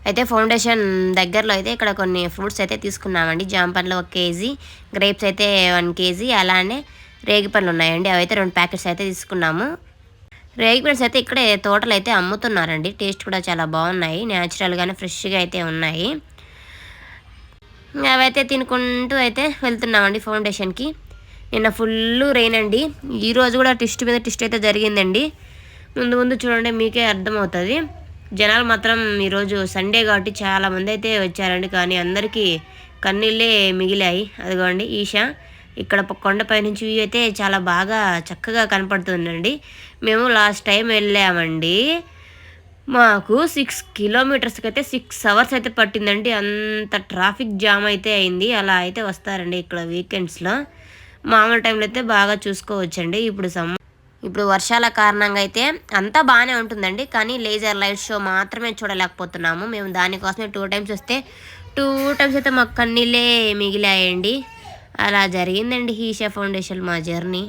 అయితే ఫౌండేషన్ దగ్గరలో అయితే ఇక్కడ కొన్ని ఫ్రూట్స్ అయితే తీసుకున్నామండి. జామ పండ్లు 1 కేజీ, గ్రేప్స్ అయితే 1 కేజీ, అలానే రేగి పండ్లు ఉన్నాయండి. అవైతే 2 ప్యాకెట్స్ అయితే తీసుకున్నాము. రేగి పండ్స్ అయితే ఇక్కడే తోటలు అయితే అమ్ముతున్నారండి. టేస్ట్ కూడా చాలా బాగున్నాయి, న్యాచురల్గానే ఫ్రెష్గా అయితే ఉన్నాయి. అవైతే తినుకుంటూ అయితే వెళ్తున్నామండి ఫౌండేషన్కి. నిన్న ఫుల్ రెయిన్ అండి. ఈరోజు కూడా ట్విస్ట్ మీద ట్విస్ట్ అయితే జరిగిందండి. ముందు ముందు చూడండి, మీకే అర్థమవుతుంది. జనాలు మాత్రం ఈరోజు సండే కాబట్టి చాలామంది అయితే వచ్చారండి. కానీ అందరికీ కన్నీళ్ళే మిగిలాయి. అదిగోండి ఈషా ఇక్కడ కొండపై నుంచి వ్యూ అయితే చాలా బాగా చక్కగా కనపడుతుందండి. మేము లాస్ట్ టైం వెళ్ళామండి. మాకు 6 కిలోమీటర్స్కి అయితే 6 అవర్స్ అయితే పట్టిందండి. అంత ట్రాఫిక్ జామ్ అయితే అయింది. అలా అయితే వస్తారండి ఇక్కడ వీకెండ్స్లో. మామూలు టైంలో అయితే బాగా చూసుకోవచ్చండి. ఇప్పుడు వర్షాల కారణంగా అయితే అంతా బాగానే ఉంటుందండి. కానీ లేజర్ లైట్ షో మాత్రమే చూడలేకపోతున్నాము. మేము దానికోసమే 2 టైమ్స్ వస్తే 2 టైమ్స్ అయితే మాకు కన్నీళ్ళే మిగిలాయండి. అలా జరిగిందండి ఈషా ఫౌండేషన్ మా జర్నీ.